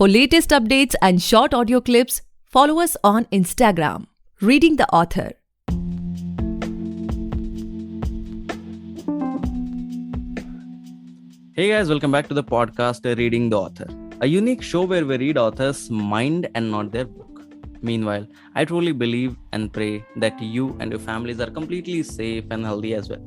For latest updates and short audio clips, follow us on Instagram, Reading the Author. Hey guys, welcome back to the podcast Reading the Author, a unique show where we read authors' mind and not their book. Meanwhile, I truly believe and pray that you and your families are completely safe and healthy as well.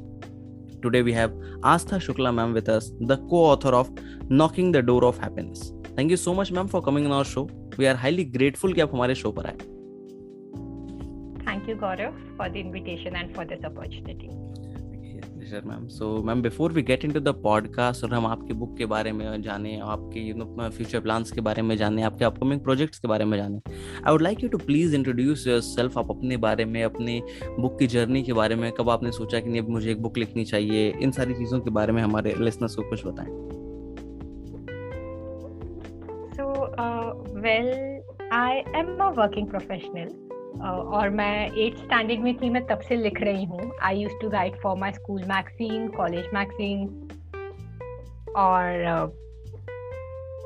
Today we have Astha Shukla ma'am with us, the co-author of Knocking the Door of Happiness. Thank you so much ma'am for coming on our show. We are highly grateful कि आप हमारे show पर आए. Thank you, Gaurav, for the invitation and for this opportunity. Sure, ma'am. So, ma'am, before we get into the podcast और हम आपकी book के बारे में जाने, आपके फ्यूचर प्लान्स के बारे में जाने, आपके अपकमिंग प्रोजेक्ट्स के बारे में जाने, I would like you to please introduce yourself. आप अपने बारे में, अपनी बुक की जर्नी के बारे में, कब आपने सोचा कि नहीं अब मुझे एक बुक लिखनी चाहिए, इन सारी चीज़ों के बारे में हमारे लिसनर्स को कुछ बताएं. Well, I am a working professional. और मैं 8th स्टैंडर्ड में थी, मैं तब से लिख रही हूँ. I used to write for my school magazine, college magazine, और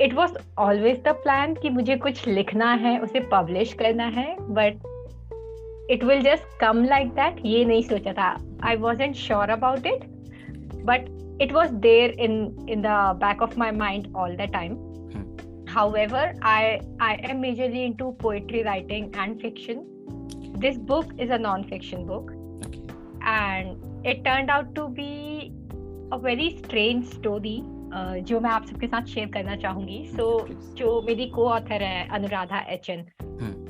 it was always the plan कि मुझे कुछ लिखना है, उसे पब्लिश करना है, but it will just come like that. ये नहीं सोचा था. I wasn't sure about it, but it was there in the back of my mind all the time. However, I am majorly into poetry writing and fiction. This book is a non-fiction book. Okay. And it turned out to be a very strange story जो मैं आप सबके साथ share करना चाहूँगी. जो मेरी को-ऑथर है अनुराधा एचएन,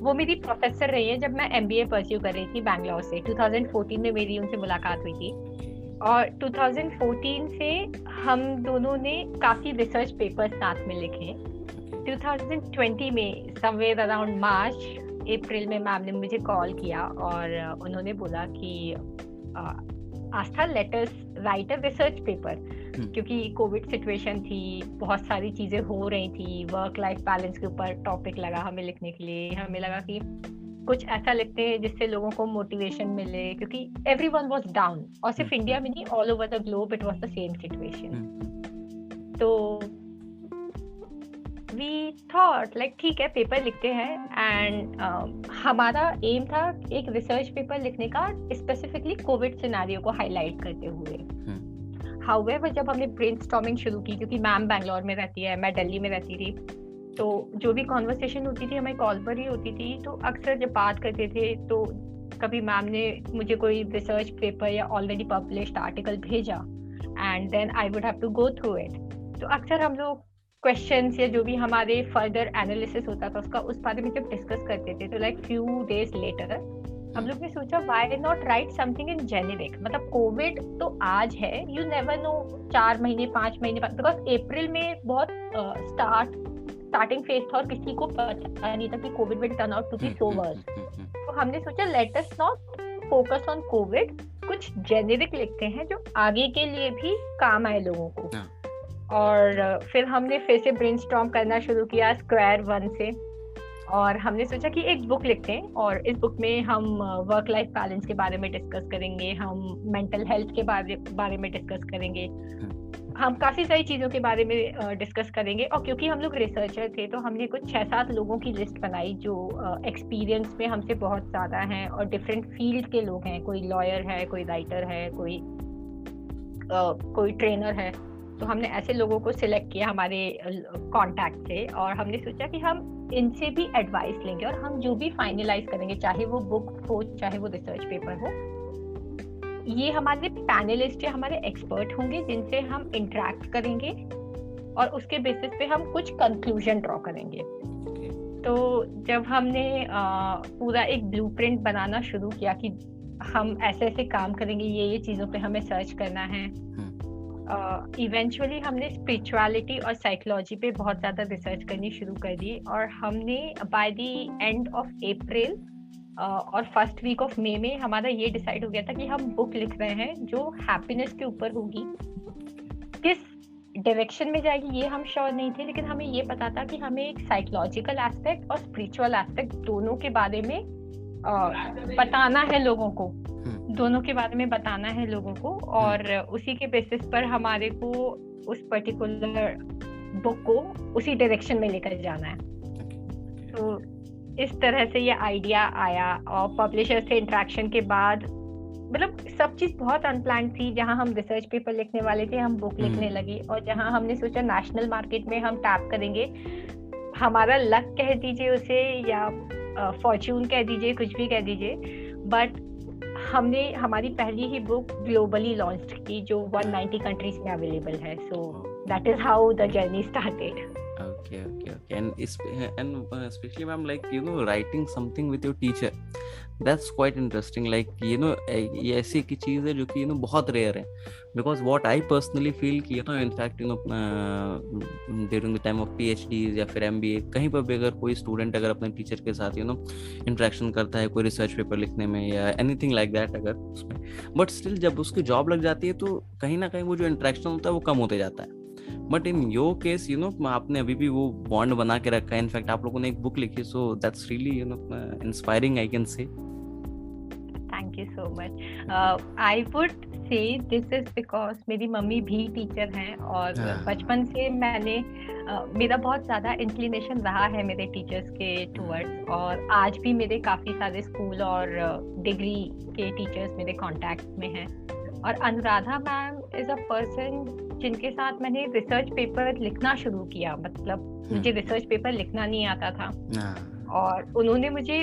वो मेरी प्रोफेसर रही है जब मैं MBA परस्यू कर रही थी बैंगलोर से. 2014 में मेरी उनसे मुलाकात हुई थी और 2014 से हम दोनों ने काफ़ी रिसर्च पेपर्स साथ में लिखे. 2020 में समवेयर अराउंड मार्च अप्रैल में मैम ने मुझे कॉल किया और उन्होंने बोला कि Aastha let us write a research paper, क्योंकि कोविड सिचुएशन थी, बहुत सारी चीज़ें हो रही थी, वर्क लाइफ बैलेंस के ऊपर टॉपिक लगा हमें लिखने के लिए. हमें लगा कि कुछ ऐसा लिखते हैं जिससे लोगों को मोटिवेशन मिले, क्योंकि एवरीवन वाज डाउन, और सिर्फ इंडिया में नहीं, all over the globe it was the same situation. तो we thought like ठीक है, पेपर लिखते हैं. एंड हमारा एम था एक रिसर्च पेपर लिखने का स्पेसिफिकली कोविड सिनेरियो को हाईलाइट करते हुए. हाउएवर जब हमने ब्रेनस्टॉर्मिंग शुरू की, क्योंकि मैम बैंगलोर में रहती है, मैं दिल्ली में रहती थी, तो जो भी कॉन्वर्सेशन होती थी हमारी कॉल पर ही होती थी. तो अक्सर जब बात करते थे तो कभी मैम ने मुझे कोई रिसर्च पेपर या ऑलरेडी पब्लिश्ड आर्टिकल भेजा and then I would have to go through it. तो अक्सर हम लोग क्वेश्चंस या जो भी हमारे फर्दर एनालिसिस होता था उसका, उस बारे में जब डिस्कस करते थे, तो लाइक फ्यू डेज लेटर हम लोग ने सोचा why not right something in generic. मतलब कोविड तो आज है, यू नेवर नो 4 महीने 5 महीने बाद, बिकॉज अप्रैल में बहुत स्टार्टिंग फेज था और किसी को पता नहीं था कि COVID will turn out to be so worse. तो हमने सोचा let us not focus on COVID, कुछ जेनेरिक लिखते हैं जो आगे के लिए भी काम आए लोगों को. और फिर हमने फिर से ब्रेनस्टॉर्म करना शुरू किया स्क्वायर वन से, और हमने सोचा कि एक बुक लिखते हैं और इस बुक में हम वर्क लाइफ बैलेंस के बारे में डिस्कस करेंगे, हम मेंटल हेल्थ के बारे में डिस्कस करेंगे, हम काफ़ी सारी चीज़ों के बारे में डिस्कस करेंगे. और क्योंकि हम लोग रिसर्चर थे तो हमने कुछ 6-7 लोगों की लिस्ट बनाई जो एक्सपीरियंस में हमसे बहुत ज़्यादा हैं और डिफरेंट फील्ड के लोग हैं. कोई लॉयर है, कोई राइटर है, कोई ट्रेनर है. तो हमने ऐसे लोगों को सिलेक्ट किया हमारे कॉन्टैक्ट से, और हमने सोचा कि हम इनसे भी एडवाइस लेंगे और हम जो भी फाइनलाइज करेंगे, चाहे वो बुक हो चाहे वो रिसर्च पेपर हो, ये हमारे पैनलिस्ट या हमारे एक्सपर्ट होंगे जिनसे हम इंटरेक्ट करेंगे और उसके बेसिस पे हम कुछ कंक्लूजन ड्रॉ करेंगे. तो जब हमने पूरा एक ब्लूप्रिंट बनाना शुरू किया कि हम ऐसे ऐसे काम करेंगे, ये चीज़ों पे हमें सर्च करना है, इवेंचुअली हमने स्पिरिचुअलिटी और साइकोलॉजी पे बहुत ज़्यादा रिसर्च करनी शुरू कर दी. और हमने by the end of April और फर्स्ट वीक ऑफ मई में हमारा ये डिसाइड हो गया था कि हम बुक लिख रहे हैं जो हैप्पीनेस के ऊपर होगी. किस डायरेक्शन में जाएगी ये हम श्योर नहीं थे, लेकिन हमें ये पता था कि हमें एक साइकोलॉजिकल एस्पेक्ट और स्पिरिचुअल एस्पेक्ट दोनों के बारे में बताना है लोगों को, दोनों के बारे में बताना है लोगों को. और उसी के बेसिस पर हमारे को उस पर्टिकुलर बुक को उसी डायरेक्शन में लेकर जाना है। तो इस तरह से ये आइडिया आया, और पब्लिशर से इंटरेक्शन के बाद मतलब सब चीज बहुत अनप्लान्ड थी। जहां हम रिसर्च पेपर लिखने वाले थे, हम बुक लिखने लगे, और जहां हमने सोचा नेशनल मार्केट में हम टैप करेंगे, हमारा लक कह दीजिए उसे या फॉर्च्यून कह दीजिए, कुछ भी कह दीजिए, बट हमने हमारी पहली ही बुक ग्लोबली लॉन्च की जो 190 कंट्रीज में अवेलेबल है। So that is how the journey started. Okay. And especially ma'am, like writing something with your teacher, that's quite interesting. Like ये ऐसी की चीज है जो कि बहुत रेयर है, because what I personally feel कि in fact during the time of PhDs या फिर MBA कहीं पर भी अगर कोई स्टूडेंट अगर अपने टीचर के साथ इंटरेक्शन करता है कोई रिसर्च पेपर लिखने में या एनीथिंग लाइक दैट अगर उसमें, बट स्टिल जब उसकी जॉब लग जाती है तो कहीं ना कहीं वो जो इंटरेक्शन होता है वो कम होते जाता है। बट इन योर केस आपने अभी भी वो बॉन्ड बना के रखा है। इनफैक्ट आप लोगों ने एक बुक लिखी, so that's really inspiring I can say. Thank you so much. I would say this is because मेरी मम्मी भी टीचर हैं, और बचपन से मैंने मेरा बहुत ज़्यादा इंक्लिनेशन रहा है मेरे टीचर्स के टूवर्ड्स, और आज भी मेरे काफ़ी सारे स्कूल और डिग्री के टीचर्स मेरे कॉन्टैक्ट में हैं। और Anuradha ma'am is a person जिनके साथ मैंने रिसर्च पेपर लिखना शुरू किया, मतलब मुझे रिसर्च पेपर लिखना नहीं आता था, और उन्होंने मुझे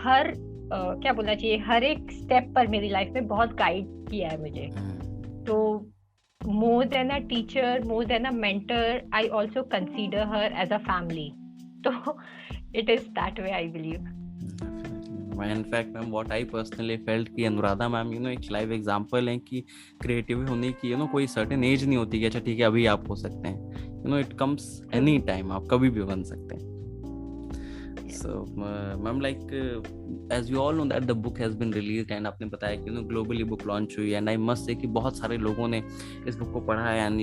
हर क्या बोलना चाहिए, हर एक स्टेप पर मेरी लाइफ में बहुत गाइड किया है मुझे। तो more than a teacher, more than a mentor, I also consider her as a family. तो it is that way I believe. In fact ma'am what I personally felt कि अनुराधा मैम एक live example है कि creative होने की कोई certain age नहीं होती कि अच्छा ठीक है अभी आप हो सकते हैं, इट कम्स एनी टाइम, आप कभी भी बन सकते हैं। So ma'am like as you all know that the book has been released and आपने बताया कि globally book launch हुई, and I must say कि बहुत सारे लोगों ने इस बुक को पढ़ा है, and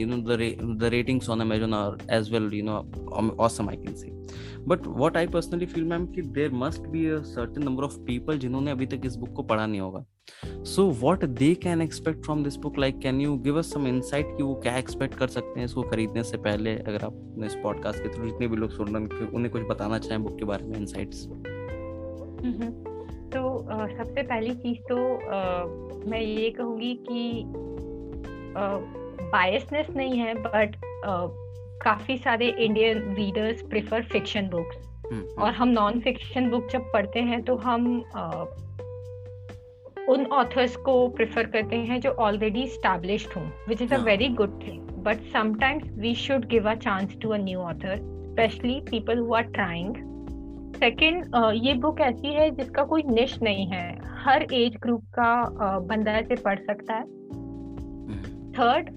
the ratings on Amazon are as well awesome I can say. But what I personally feel ma'am कि there must be a certain number of people जिन्होंने अभी तक इस बुक को पढ़ा नहीं होगा। So what they can expect from this book, like can you give us some insight कि वो क्या expect कर सकते हैं इसको खरीदने से पहले, अगर आप इस पॉडकास्ट के थ्रू जितने भी लोग सुन रहे हैं उन्हें कुछ बताना चाहें बुक के बारे में, insights? तो सबसे पहली चीज तो मैं ये कहूँगी कि बायसनेस नहीं है, बट काफी सारे Indian readers prefer fiction books, और हम नॉन फिक्शन बुक जब पढ़ते हैं तो हम उन ऑथर्स को प्रेफर करते हैं जो ऑलरेडी एस्टैब्लिश्ड हों, which is a very good thing, but sometimes we should give a chance to a new author, specially people who are trying. Second, ये बुक ऐसी है जिसका कोई निश नहीं है, हर एज ग्रुप का बंदा इसे पढ़ सकता है। थर्ड,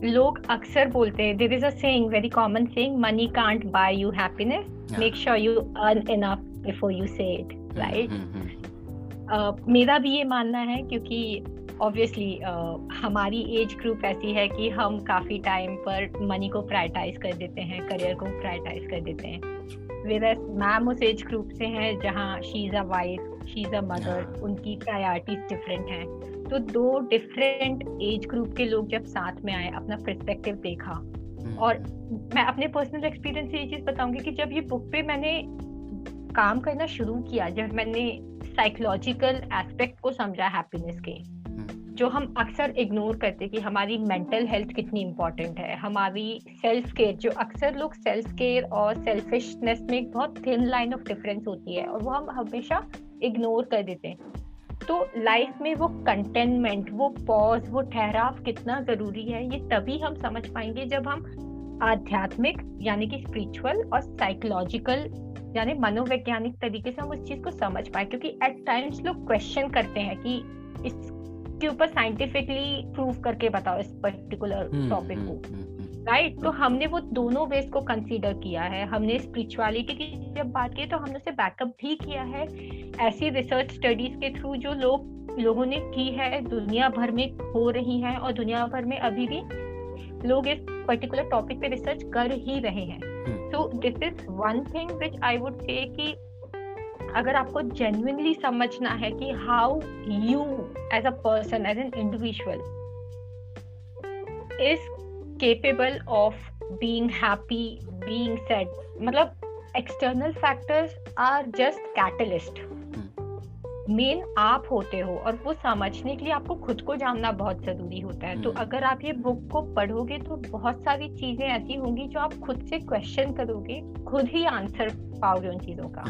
लोग अक्सर बोलते हैं, there is a saying, very common saying, money can't buy you happiness, make sure you earn enough before you say it, right? मेरा भी ये मानना है, क्योंकि ऑब्वियसली हमारी एज ग्रुप ऐसी है कि हम काफी टाइम पर मनी को प्रायोरिटाइज कर देते हैं, करियर को प्रायोरिटाइज कर देते हैं, वेयर मैम उस एज ग्रुप से हैं जहाँ she is a wife, she is a mother, उनकी प्रायोरिटीज डिफरेंट हैं। तो दो डिफरेंट एज ग्रुप के लोग जब साथ में आए, अपना पर्सपेक्टिव देखा, और मैं अपने पर्सनल एक्सपीरियंस से ये चीज बताऊंगी कि जब ये बुक पे मैंने काम करना शुरू किया, जब मैंने साइकोलॉजिकल एस्पेक्ट को समझा हैप्पीनेस के, जो हम अक्सर इग्नोर करते कि हमारी मेंटल हेल्थ कितनी इंपॉर्टेंट है, हमारी सेल्फ केयर, जो अक्सर लोग सेल्फ केयर और सेल्फिशनेस में एक बहुत थिन लाइन ऑफ डिफरेंस होती है और वो हम हमेशा इग्नोर कर देते हैं। तो लाइफ में वो कंटेनमेंट, वो पॉज, वो ठहराव कितना जरूरी है, ये तभी हम समझ पाएंगे जब हम आध्यात्मिक यानी कि स्पिरिचुअल और साइकोलॉजिकल यानी मनोवैज्ञानिक तरीके से हम उस चीज को समझ पाए। क्योंकि एट टाइम्स लोग क्वेश्चन करते हैं कि इसके ऊपर साइंटिफिकली प्रूव करके बताओ इस पर्टिकुलर टॉपिक को, राइट? तो हमने वो दोनों वेज को कंसीडर किया है। हमने स्पिरिचुअलिटी की जब बात की तो हमने उसे बैकअप भी किया है ऐसी रिसर्च स्टडीज के थ्रू जो लोगों ने की है, दुनिया भर में हो रही है, और दुनिया भर में अभी भी लोग इस पर्टिकुलर टॉपिक पे रिसर्च कर ही रहे हैं। So this is one thing which I would say कि अगर आपको genuinely समझना है कि how you as a person, as an individual is capable of being happy, being sad. मतलब external factors are just catalyst. Main आप होते हो, और वो समझने के लिए आपको खुद को जानना बहुत जरूरी होता है. तो अगर आप ये बुक को पढ़ोगे तो बहुत सारी चीजें ऐसी होंगी जो आप खुद से क्वेश्चन करोगे, खुद ही आंसर पाओगे उन चीजों का.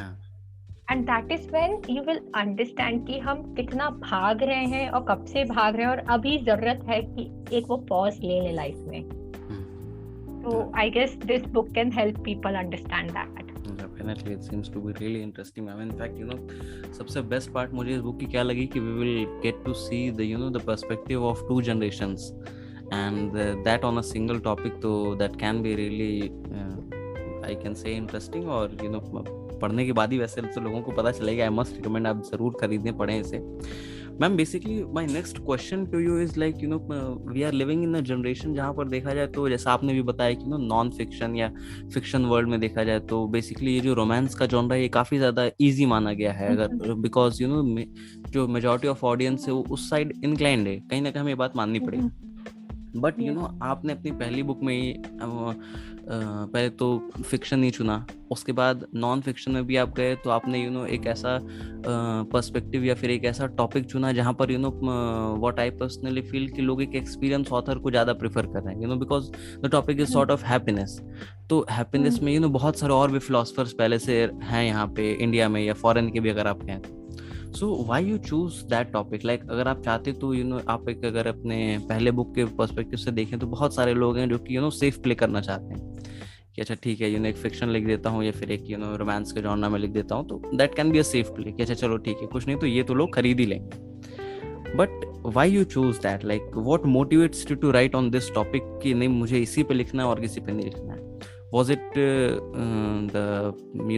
And that is when you will understand कि हम कितना भाग रहे हैं और कब से भाग रहे हैं, और अभी जरूरत है कि एक वो पॉज ले लें लाइफ में. तो I guess this book can help people understand that. Definitely, it seems to be really interesting. I mean, in fact, सबसे best part मुझे इस book की क्या लगी कि we will get to see the perspective of two generations, and that on a single topic, so that can be really I can say interesting. और पढ़ने के बाद ही वैसे तो लोगों को पता चलेगा. I must recommend, आप जरूर खरीदें, पढ़ें इसे. Ma'am, basically my next question to you is like we are living in a generation जहाँ पर देखा जाए तो, जैसा आपने भी बताया कि नॉन फिक्शन या फिक्शन वर्ल्ड में देखा जाए तो बेसिकली ये जो रोमांस का जॉनरा है ये काफ़ी ज़्यादा इजी माना गया है, अगर बिकॉज जो मेजॉरिटी ऑफ ऑडियंस है वो उस साइड इंक्लाइंड है, कहीं ना कहीं हमें बात माननी पड़ेगी. बट आपने अपनी पहली बुक में ही पहले तो फिक्शन ही चुना, उसके बाद नॉन फिक्शन में भी आप गए तो आपने एक ऐसा पर्सपेक्टिव या फिर एक ऐसा टॉपिक चुना जहाँ पर व्हाट आई पर्सनली फील कि लोग एक एक्सपीरियंस ऑथर को ज़्यादा प्रेफर कर रहे हैं, because the topic is sort of happiness. तो हैप्पीनेस में बहुत सारे और भी फिलोसफर्स पहले से हैं यहाँ पे इंडिया में या फॉरेन के भी अगर आप कहें. So why you choose that topic? Like अगर आप चाहते तो आप एक अगर अपने पहले बुक के पर्सपेक्टिव से देखें तो बहुत सारे लोग हैं जो कि सेफ प्ले करना चाहते हैं कि अच्छा ठीक है एक फिक्शन लिख देता हूँ या फिर एक रोमांस के जॉनर में लिख देता हूँ, तो that can be a safe play कि अच्छा चलो ठीक है कुछ नहीं तो ये तो लोग खरीद ही लेंगे. But why you choose that? Like what motivates you to write on this topic कि नहीं मुझे इसी पे लिखना है और किसी पे नहीं लिखना है? Was it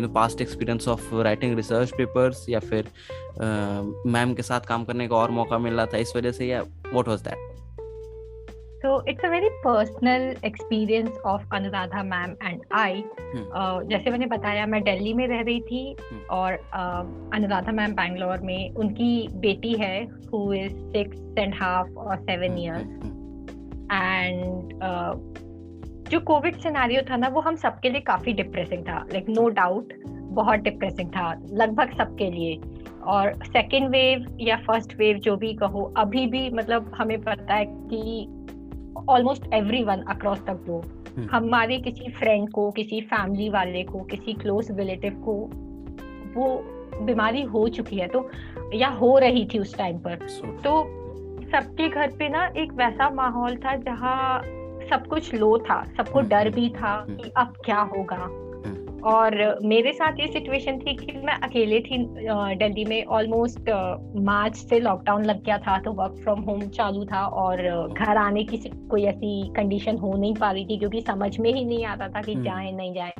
the past experience of writing research papers या फिर मैम के साथ काम करने का और मौका मिल रहा था इस वजह से, या what was that? So it's a very personal experience of Anuradha ma'am and I. जैसे मैंने बताया मैं दिल्ली में रह रही थी और अनुराधा मैम बैंगलोर में. उनकी बेटी है who is 6.5 or 7 years. And जो कोविड सिनेरियो था ना वो हम सबके लिए काफी डिप्रेसिंग था, लाइक नो डाउट बहुत डिप्रेसिंग था लगभग सबके लिए. और सेकेंड वेव या फर्स्ट वेव जो भी कहो, अभी भी मतलब हमें पता है कि almost everyone across the globe हमारे किसी फ्रेंड को, किसी फैमिली वाले को, किसी क्लोज रिलेटिव को वो बीमारी हो चुकी है तो या हो रही थी उस टाइम पर. तो सबके घर पे ना एक वैसा माहौल था जहाँ सब कुछ लो था, सबको डर भी था कि अब क्या होगा. और मेरे साथ ये सिचुएशन थी कि मैं अकेले थी दिल्ली में. ऑलमोस्ट मार्च से लॉकडाउन लग गया था तो वर्क फ्रॉम होम चालू था और घर आने की कोई ऐसी कंडीशन हो नहीं पा रही थी क्योंकि समझ में ही नहीं आता था कि जाए नहीं जाए.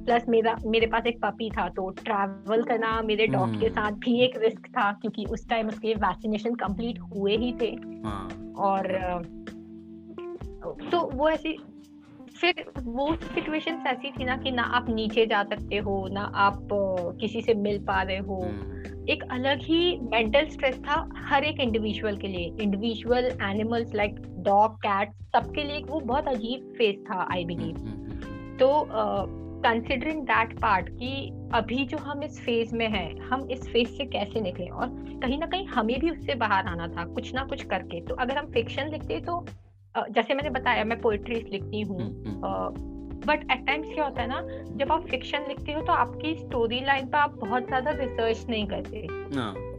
प्लस मेरे पास एक पपी था तो ट्रैवल करना मेरे डॉग के साथ भी एक रिस्क था क्योंकि उस टाइम उसके वैक्सीनेशन कंप्लीट हुए ही थे. और तो वो ऐसी फिर वो सिचुएशन ऐसी थी ना कि ना आप नीचे जा सकते हो ना आप किसी से मिल पा रहे हो. एक अलग ही मेंटल स्ट्रेस था हर एक इंडिविजुअल के लिए. Individual animals like dog cat सबके लिए वो बहुत अजीब फेज था आई बिलीव. तो कंसिडरिंग दैट पार्ट कि अभी जो हम इस फेज में हैं हम इस फेज से कैसे निकलें और कहीं ना कहीं हमें भी उससे बाहर आना था कुछ ना कुछ करके. तो अगर हम फिक्शन लिखते तो जैसे मैंने बताया मैं पोएट्रीज लिखती हूँ बट एट टाइम्स क्या होता है ना जब आप फिक्शन लिखते हो तो आपकी स्टोरी लाइन पर आप बहुत ज्यादा रिसर्च नहीं करते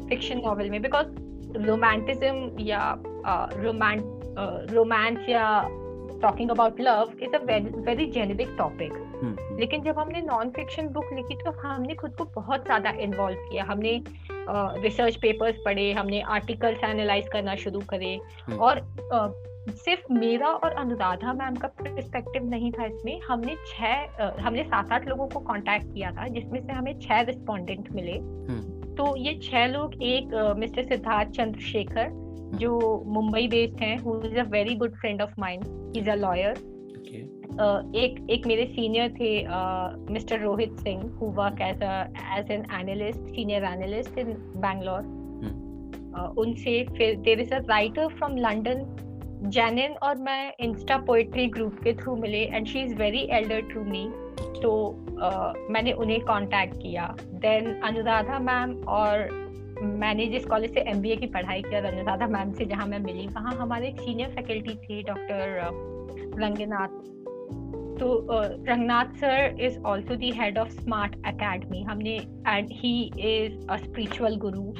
फिक्शन नॉवेल में बिकॉज रोमांटिज्म या रोमांस या talking about love is a very generic topic. लेकिन जब हमने नॉन फिक्शन बुक लिखी तो हमने खुद को बहुत ज्यादा इन्वॉल्व किया. हमने रिसर्च पेपर्स पढ़े, हमने आर्टिकल्स एनालाइज करना शुरू करे और सिर्फ मेरा और अनुराधा मैम का पर्सपेक्टिव नहीं था इसमें. हमने 7-8 लोगों को कांटेक्ट किया था जिसमें से हमें 6 रिस्पोंडेंट मिले. तो ये 6 लोग एक मिस्टर सिद्धार्थ चंद्रशेखर जो मुंबई बेस्ड हैं, who is a very good friend of mine, he is a lawyer. एक मेरे सीनियर थे mister Rohit Singh who work as an analyst, senior analyst in Bangalore. उनसे फिर there is a writer from London Janine और मैं insta poetry group के through मिले and she is very elder to me, तो मैंने उन्हें कांटेक्ट किया। देन अनुराधा मैम, और मैंने जिस कॉलेज से एमबीए की पढ़ाई किया अनुराधा मैम से जहाँ मैं मिली, वहाँ हमारे एक सीनियर फैकल्टी थे डॉक्टर रंगनाथ। तो Ranganath sir is also the head of Smart Academy. हमने, and he is a spiritual guru,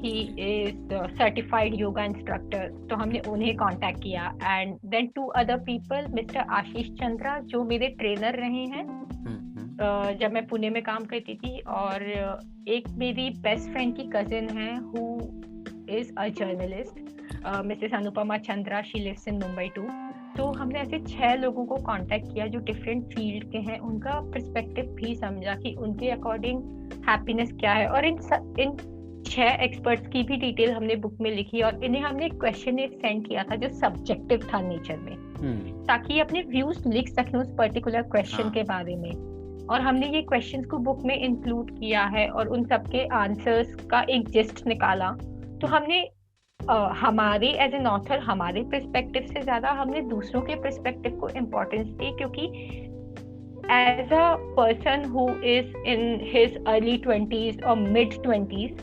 he is certified yoga instructor. तो हमने उन्हें कांटेक्ट किया। And then 2 other people, mister Ashish Chandra जो मेरे ट्रेनर रहे हैं जब मैं पुणे में काम करती थी, और एक मेरी बेस्ट फ्रेंड की कजिन है who is a journalist, Mrs Anupama Chandra, she lives in Mumbai too. तो हमने ऐसे 6 लोगों को कांटेक्ट किया जो डिफरेंट फील्ड के हैं, उनका पर्सपेक्टिव भी समझा कि उनके अकॉर्डिंग हैप्पीनेस क्या है। और इन 6 एक्सपर्ट्स की भी डिटेल हमने बुक में लिखी, और इन्हें हमने क्वेश्चन सेंड किया था जो सब्जेक्टिव था नेचर में, ताकि अपने व्यूज लिख सकें उस पर्टिकुलर क्वेश्चन के बारे में। और हमने ये क्वेश्चंस को बुक में इंक्लूड किया है और उन सबके आंसर्स का एक जिस्ट निकाला। तो हमने हमारे एज एन ऑथर हमारे पर्सपेक्टिव से ज्यादा हमने दूसरों के पर्सपेक्टिव को इम्पोर्टेंस दी, क्योंकि as a person who is in his early 20s और मिड 20s,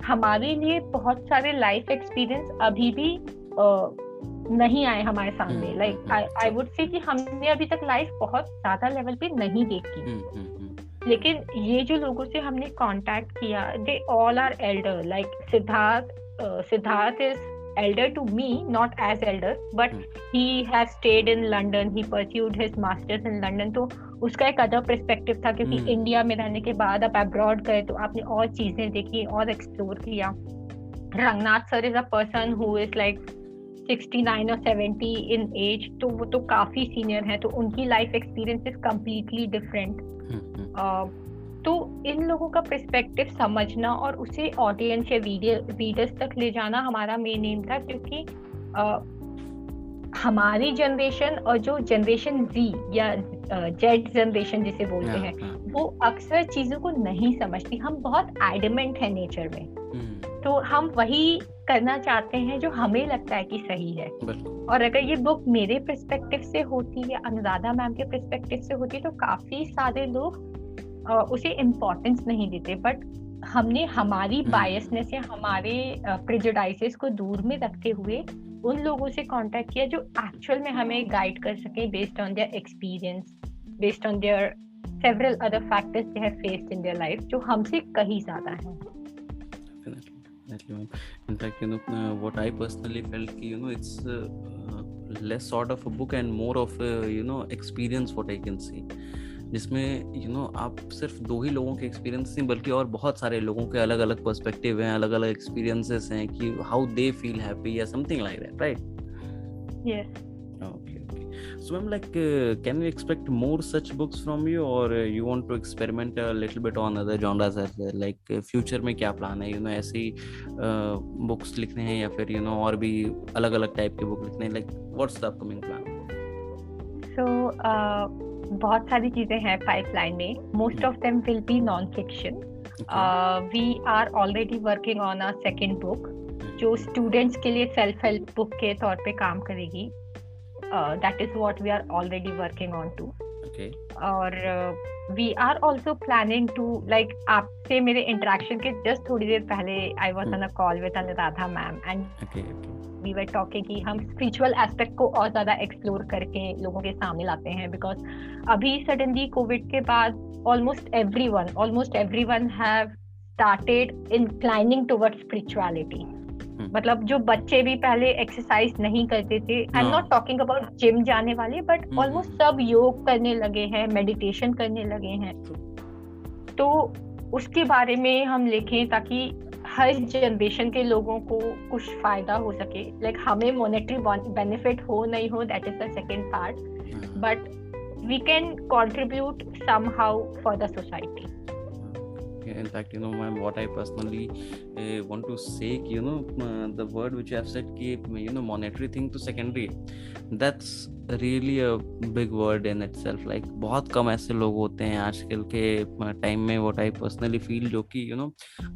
हमारे लिए बहुत सारे लाइफ एक्सपीरियंस अभी भी नहीं आए हमारे सामने। लाइक आई वुड से कि हमने अभी तक लाइफ बहुत ज्यादा लेवल पे नहीं देखी। लेकिन ये जो लोगों से हमने कांटेक्ट किया, they all are elder. Like Siddharth is elder to me, not as elder, but he has stayed in London, he pursued his masters in London. तो उसका एक अदर पर्सपेक्टिव था, क्योंकि इंडिया में रहने के बाद आप अब्रॉड गए तो आपने और चीजें देखी और एक्सप्लोर किया। Ranganath sir is a person who is like 69 और 70 इन एज, तो वो तो काफी सीनियर है, तो उनकी life experience is completely different. तो इन लोगों का पर्सपेक्टिव समझना और उसे ऑडियंस या रीडर्स तक ले जाना हमारा मेन एम था, क्योंकि हमारी जनरेशन और जो जनरेशन जी या जेड जनरेशन जिसे बोलते हैं, वो अक्सर चीजों को नहीं समझती। हम बहुत एडमेंट है नेचर में, तो हम वही करना चाहते हैं जो हमें लगता है कि सही है। और अगर ये बुक मेरे पर्सपेक्टिव से होती या अनुराधा मैम के पर्सपेक्टिव से होती तो काफी सारे लोग उसे इम्पोर्टेंस नहीं देते। बट हमने हमारी बायसनेस या हमारे प्रेजुडाइसेस को दूर में रखते हुए उन लोगों से कांटेक्ट किया जो एक्चुअल में हमें गाइड कर सके based on their experience, based on their several other factors they have faced in their life, जो हमसे कहीं ज्यादा है। Definitely. In fact, what I personally felt, it's less sort of a book and more of a, experience what I can see, जिसमें आप सिर्फ 2 ही लोगों के एक्सपीरियंस नहीं बल्कि और बहुत सारे लोगों के अलग अलग पर्सपेक्टिव हैं, अलग अलग एक्सपीरियंसेस हैं कि हाउ दे फील हैप्पी या something like that, right? Yes. Okay. So I'm like, can we expect more such books from you, or you want to experiment a little bit on other genres as well? Like future में क्या plan है? ऐसी books लिखने हैं या फिर और भी अलग अलग टाइप के बुक लिखने हैं? Like what's the upcoming plan? So बहुत सारी चीजें हैं पाइपलाइन में. Most of them will be non-fiction. We are already working on a second book जो स्टूडेंट्स के लिए सेल्फ हेल्प बुक के तौर पे काम करेगी. That is what we are already working on too. Okay. और we are also planning to, like, आपसे मेरे इंटरेक्शन के जस्ट थोड़ी देर पहले I was on a call with Anuradha ma'am and we were talking कि हम स्पिरिचुअल एस्पेक्ट को और ज्यादा एक्सप्लोर करके लोगों के सामने लाते हैं. बिकॉज अभी सडनली कोविड के बाद almost everyone have started inclining towards spirituality. मतलब जो बच्चे भी पहले एक्सरसाइज नहीं करते थे, आई am not talking about gym जाने वाले, बट ऑलमोस्ट सब योग करने लगे हैं, मेडिटेशन करने लगे हैं. तो उसके बारे में हम लिखें ताकि हर जनरेशन के लोगों को कुछ फायदा हो सके. लाइक हमें मॉनेटरी बेनिफिट हो नहीं हो, that is the second part, but we can contribute somehow for the society. In fact, ma'am, what I personally want to say, the word which you have said, monetary thing to secondary, that's really a big word in itself. Like बहुत कम ऐसे लोग होते हैं आजकल के time में, what I personally feel, जो कि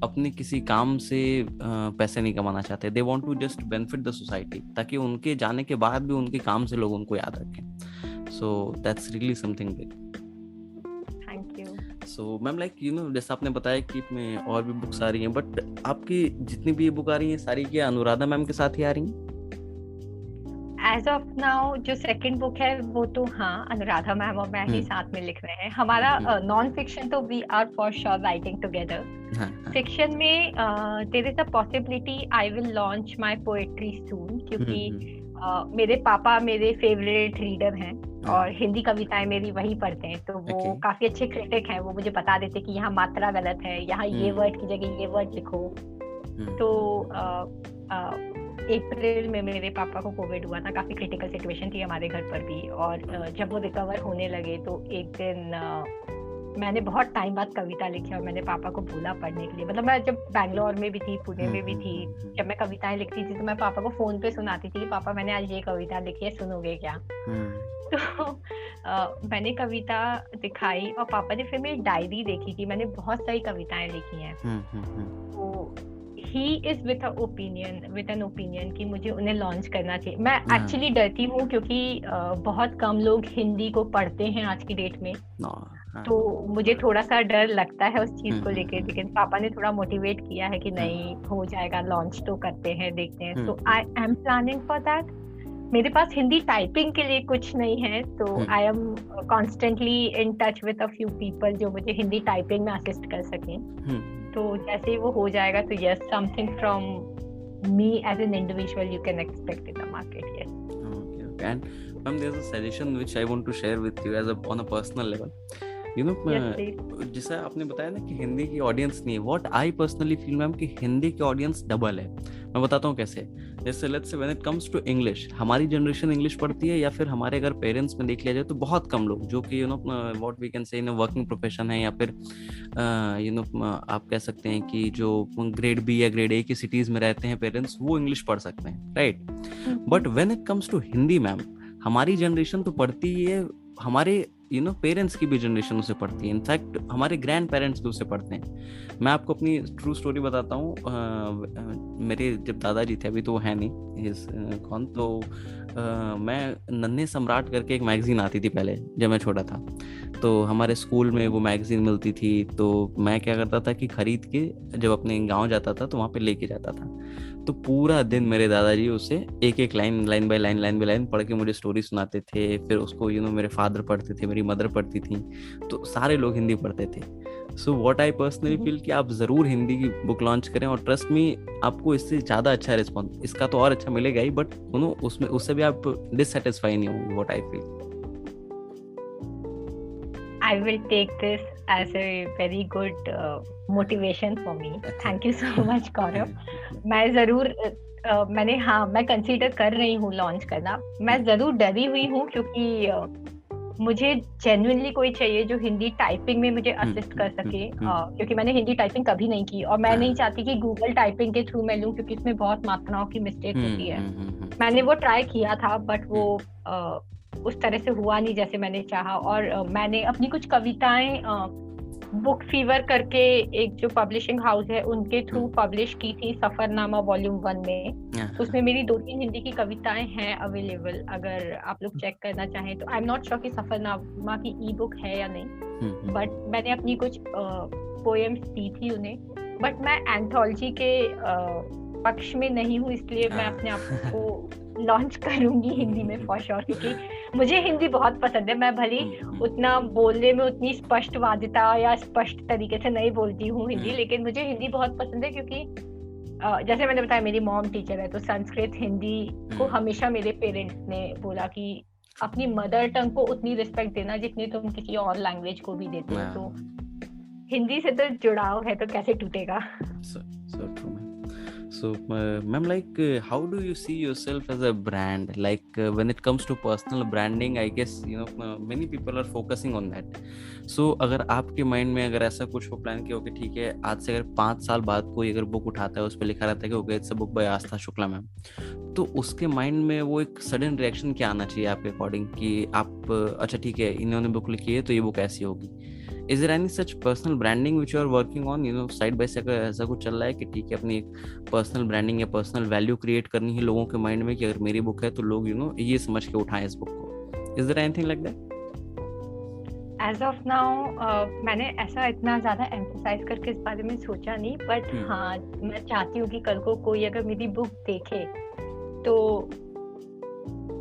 अपने किसी काम से पैसे नहीं कमाना चाहते. They want to just benefit the society, ताकि उनके जाने के बाद भी उनके काम से लोग उनको याद रखें. So that's really something big. So ma'am, like जैसे आपने बताया कि में और भी बुक्स आ रही हैं, बट आपकी जितनी भी बुक आ रही हैं सारी क्या अनुराधा मैम के साथ ही आ रही हैं? एज ऑफ नाउ जो सेकंड बुक है वो तो हाँ अनुराधा मैम और मैं ही साथ में लिख रहे हैं. हमारा नॉन फिक्शन तो we are for sure writing together. Fiction में there is a possibility I will launch my poetry soon, क्योंकि मेरे पापा मेरे फेवरेट रीडर हैं और हिंदी कविताएं मेरी वही पढ़ते हैं, तो वो काफी अच्छे क्रिटिक हैं. वो मुझे बता देते कि यहाँ मात्रा गलत है, यहाँ ये वर्ड की जगह ये वर्ड लिखो. तो अप्रैल में मेरे पापा को कोविड हुआ था, काफी क्रिटिकल सिचुएशन थी हमारे घर पर भी, और जब वो रिकवर होने लगे तो एक दिन मैंने बहुत टाइम बाद कविता लिखी और मैंने पापा को बोला पढ़ने के लिए. मतलब मैं जब बैंगलोर में भी थी, पुणे में भी थी, जब मैं कविताएं लिखती थी तो मैं पापा को फोन पे सुनाती थी कि पापा मैंने आज ये कविता लिखी है, सुनोगे क्या? तो मैंने कविता दिखाई और पापा ने फिर मेरी डायरी देखी कि मैंने बहुत सारी कविताएं लिखी हैं. तो he is with an opinion कि मुझे उन्हें लॉन्च करना चाहिए. मैं एक्चुअली डरती हूँ क्योंकि बहुत कम लोग हिंदी को पढ़ते हैं आज की डेट में, तो मुझे थोड़ा सा डर लगता है उस चीज को लेकर. लेकिन पापा ने थोड़ा मोटिवेट किया है कि नहीं हो जाएगा, लॉन्च तो करते हैं, देखते हैं. तो I am planning for that. मेरे पास हिंदी टाइपिंग के लिए कुछ नहीं है, तो I am constantly in touch with a few people जो मुझे हिंदी टाइपिंग में असिस्ट कर सकें. तो जैसे ही वो हो जाएगा तो yes, something from me as an individual you can expect in the market. Yes. Okay. And ma'am, there's a suggestion which I want to share with you as on a personal level. जैसा आपने बताया ना कि हिंदी की audience नहीं है, what I personally feel ma'am कि हिंदी की ऑडियंस डबल है. मैं बताता हूँ कैसे. जैसे let's say when it comes to English, हमारी जनरेशन इंग्लिश पढ़ती है, या फिर हमारे अगर पेरेंट्स में देख लिया जाए तो बहुत कम लोग जो कि what we can say in working profession है, या फिर आप कह सकते हैं कि जो ग्रेड बी या ग्रेड ए की सिटीज में रहते हैं पेरेंट्स, वो इंग्लिश पढ़ सकते हैं, right? But when it comes to Hindi ma'am, हमारी जनरेशन तो पढ़ती है, हमारे पेरेंट्स की भी जनरेशन उसे पढ़ती है, इनफैक्ट हमारे ग्रैंड पेरेंट्स भी उसे पढ़ते हैं. मैं आपको अपनी ट्रू स्टोरी बताता हूँ. मेरे जब दादाजी थे, अभी तो वो है नहीं, कौन, तो मैं नन्हे सम्राट करके एक मैगजीन आती थी पहले जब मैं छोटा था, तो हमारे स्कूल में वो मैगजीन मिलती थी. तो मैं क्या करता था कि खरीद के जब अपने गांव जाता था तो वहाँ पे लेके जाता था. तो पूरा दिन मेरे दादाजी उसे एक एक लाइन बाय लाइन पढ़ के मुझे स्टोरी सुनाते थे. फिर उसको मेरे फादर पढ़ते थे, मेरी मदर पढ़ती थी, तो सारे लोग हिंदी पढ़ते थे. So what I personally feel कि आप जरूर हिंदी की बुक लॉन्च करें, और ट्रस्ट मी आपको इससे ज्यादा अच्छा रिस्पॉन्स, इसका तो और अच्छा मिलेगा ही, बट उसमें उससे भी आप डिससैटिस्फाई नहीं होंगे. What I feel. I will take this as a very good motivation for me. Thank you so much, Gaurav. मैं जरूर मैं कंसीडर कर रही हूँ लॉन्च करना. मैं जरूर डरी हुई हूँ क्योंकि मुझे जेन्युइनली कोई चाहिए जो हिंदी टाइपिंग में मुझे असिस्ट कर सके, क्योंकि मैंने हिंदी टाइपिंग कभी नहीं की, और मैं नहीं चाहती कि गूगल टाइपिंग के थ्रू मैं लूँ, क्योंकि इसमें बहुत मात्राओं की मिस्टेक होती है. मैंने वो ट्राई किया था, बट वो उस तरह से हुआ नहीं जैसे मैंने चाहा. और मैंने अपनी कुछ कविताएं बुक फीवर करके एक जो पब्लिशिंग हाउस है उनके थ्रू पब्लिश की थी, सफरनामा वॉल्यूम 1 में. तो उसमें मेरी 2-3 हिंदी की कविताएं हैं अवेलेबल, अगर आप लोग चेक करना चाहें तो. आई एम नॉट श्योर कि सफरनामा की ई बुक है या नहीं, बट मैंने अपनी कुछ पोएम्स दी थी उन्हें. बट मैं एंथोलॉजी के पक्ष में नहीं हूँ, इसलिए मैं अपने आप को लॉन्च करूंगी हिंदी में फॉर श्योर, क्योंकि मुझे हिंदी बहुत पसंद है. मैं भले उतना बोलने में उतनी स्पष्टवादिता या स्पष्ट तरीके से नहीं बोलती हूँ हिंदी, लेकिन मुझे हिंदी बहुत पसंद है, क्योंकि जैसे मैंने बताया मेरी मॉम टीचर है, तो संस्कृत हिंदी को हमेशा मेरे पेरेंट्स ने बोला कि अपनी मदर टंग को उतनी रिस्पेक्ट देना जितनी तुम किसी और लैंग्वेज को भी देते हो. तो हिंदी से तो जुड़ाव है, तो कैसे टूटेगा. So, ma'am, like, how do you see yourself as a brand? Like, when it comes to personal branding, I guess many people are focusing on that. So, अगर आपके माइंड में अगर ऐसा कुछ हो प्लान किया हो कि ठीक है, आज से अगर 5 साल बाद कोई अगर बुक उठाता है, उस पर लिखा रहता है कि okay it's a book by Aastha Shukla ma'am, तो उसके माइंड में वो एक सडन रिएक्शन क्या आना चाहिए आपके अकॉर्डिंग कि आप अच्छा ठीक है इन्होंने बुक लिखी है तो ये बुक ऐसी होगी. Is there any such personal branding which you are working on, side by side? ऐसा कुछ चल रहा है कि ठीक है अपनी एक पर्सनल ब्रांडिंग या पर्सनल वैल्यू क्रिएट करनी है लोगों के माइंड में कि अगर मेरी बुक है तो लोग ये समझ के उठाएं इस बुक को. Is there anything like that? As of now, मैंने ऐसा इतना ज़्यादा एम्फसाइज करके इस बारे में सोचा नहीं, बट हाँ मैं चाहती हूँ कि कल को कोई अगर मेरी बुक देखे तो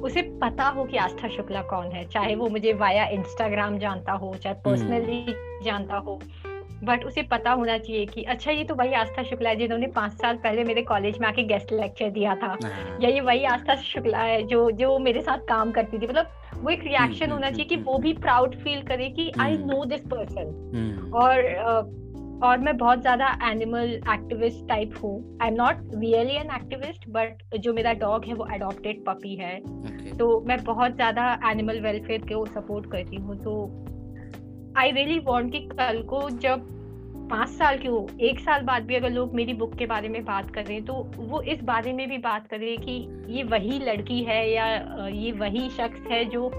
उसे पता हो कि आस्था शुक्ला कौन है, चाहे वो मुझे वाया इंस्टाग्राम जानता हो, चाहे पर्सनली जानता हो, बट उसे पता होना चाहिए कि अच्छा ये तो वही आस्था शुक्ला है जिन्होंने 5 साल पहले मेरे कॉलेज में आके गेस्ट लेक्चर दिया था, या ये वही आस्था शुक्ला है जो मेरे साथ काम करती थी. मतलब वो एक रिएक्शन होना चाहिए कि वो भी प्राउड फील करे कि आई नो दिस पर्सन. और मैं बहुत ज्यादा एनिमल एक्टिविस्ट टाइप हूँ. आई am not really an activist, but जो मेरा डॉग है वो अडॉप्टेड पपी है. तो मैं बहुत ज्यादा एनिमल वेलफेयर को सपोर्ट करती हूँ. तो आई रियली वांट कि कल को जब 5 साल क्यों 1 साल बाद भी अगर लोग मेरी बुक के बारे में बात कर रहे हैं तो वो इस बारे में भी बात करें कि ये वही लड़की है या ये वही शख्स है जो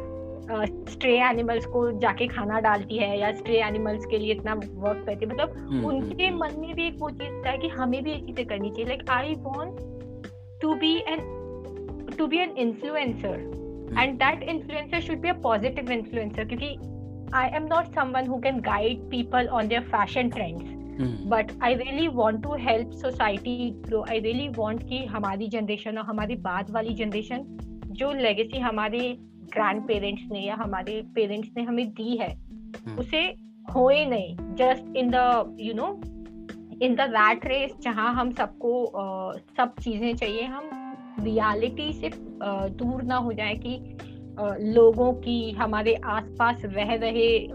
स्ट्रे एनिमल्स को जाके खाना डालती है या स्ट्रे एनिमल्स के लिए इतना वर्क करती है. मतलब उनके मन में भी एक वो चीज है कि हमें भी ये चीजें करनी चाहिए. Like I want to be an influencer, and that influencer should be a positive influencer, क्योंकि I am not someone who can guide people on their fashion trends, but I really want to help society grow. I really want कि हमारी generation और हमारी बाद वाली generation जो legacy हमारे grand parents ने या हमारे पेरेंट्स ने हमें दी है उसे होए नहीं just in the rat race जहाँ हम सबको सब चीजें चाहिए. हम रियलिटी से दूर ना हो जाए कि लोगों की, हमारे आसपास रह रहे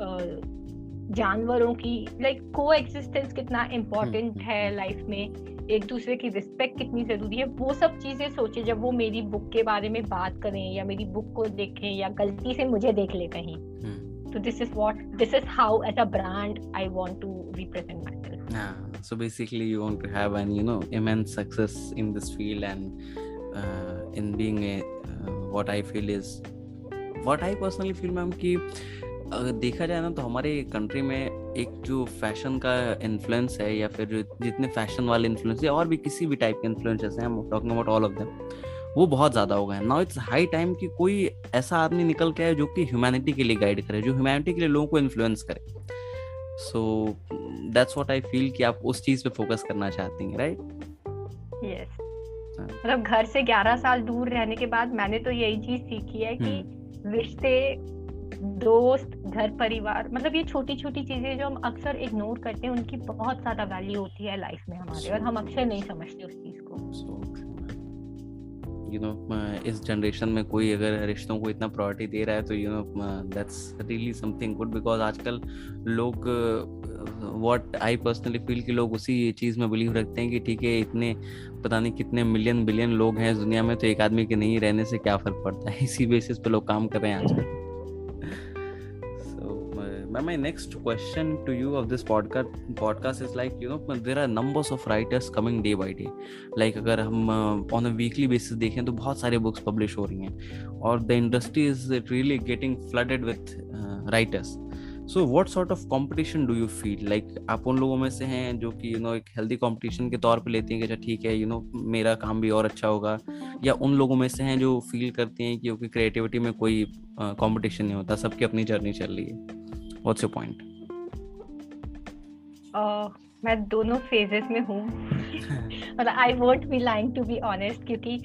जानवरों की लाइक को एक्सिस्टेंस कितना इम्पोर्टेंट है लाइफ में, एक दूसरे की रिस्पेक्ट कितनी जरूरी है. वो सब चीजें सोचे जब वो मेरी बुक के बारे में बात करें या मेरी बुक को देखें या गलती से मुझे देख ले कहीं. तो this is how as a brand I want to represent myself. So basically you want to have an immense success in this field and in being a what I feel is what I personally feel ma'am कि अगर देखा जाए ना तो हमारे country में एक जो फैशन का इन्फ्लुएंस है या फिर जितने फैशन वाले इन्फ्लुएंस या और भी किसी भी टाइप के इन्फ्लुएंसेस हैं, I am talking about all of them, वो बहुत ज़्यादा हो गए. नाउ इट्स हाई टाइम कि कोई ऐसा आदमी निकल के आए जो कि ह्यूमैनिटी के लिए गाइड करे, जो ह्यूमैनिटी के लिए लोगों को इन्फ्लुएंस करे. So that's what I feel कि आप उस चीज़ पे फोकस करना चाहती हैं, राइट? यस. मतलब घर से 11 साल दूर रहने के बाद मैंने तो यही चीज सीखी है कि रिश्ते, दोस्त, घर परिवार, मतलब ये छोटी छोटी चीजें जो हम अक्सर इग्नोर करते हैं उनकी बहुत ज्यादा वैल्यू होती है लाइफ में हमारे, और हम अक्सर नहीं समझते उस चीज को. इस जनरेशन में कोई अगर रिश्तों को इतना प्रायोरिटी दे रहा है तो that's really something good, because आजकल लोग व्हाट आई पर्सनली फील कि लोग उसी चीज़ में बिलीव रखते हैं कि ठीक है इतने पता नहीं कितने मिलियन बिलियन लोग हैं इस दुनिया में तो एक आदमी के नहीं रहने से क्या फ़र्क पड़ता है. इसी बेसिस पे लोग काम कर रहे हैं आजकल. My next question to you of this podcast is like there are numbers of writers coming day by day. Like अगर हम on a weekly basis देखें तो बहुत सारे books publish हो रही हैं और the industry is really getting flooded with writers. So what sort of competition do you feel? Like आप उन लोगों में से हैं जो कि एक healthy competition के तौर पे लेती हैं कि अच्छा ठीक है मेरा काम भी और अच्छा होगा, या उन लोगों में से हैं जो फील करती हैं कि क्योंकि क्रिएटिविटी में कोई कंपटीशन नहीं होता, सबकी अपनी जर्नी चल रही है? What's your point? मैं दोनों फेजेस में हूँ. मतलब I won't be lying to be honest, क्योंकि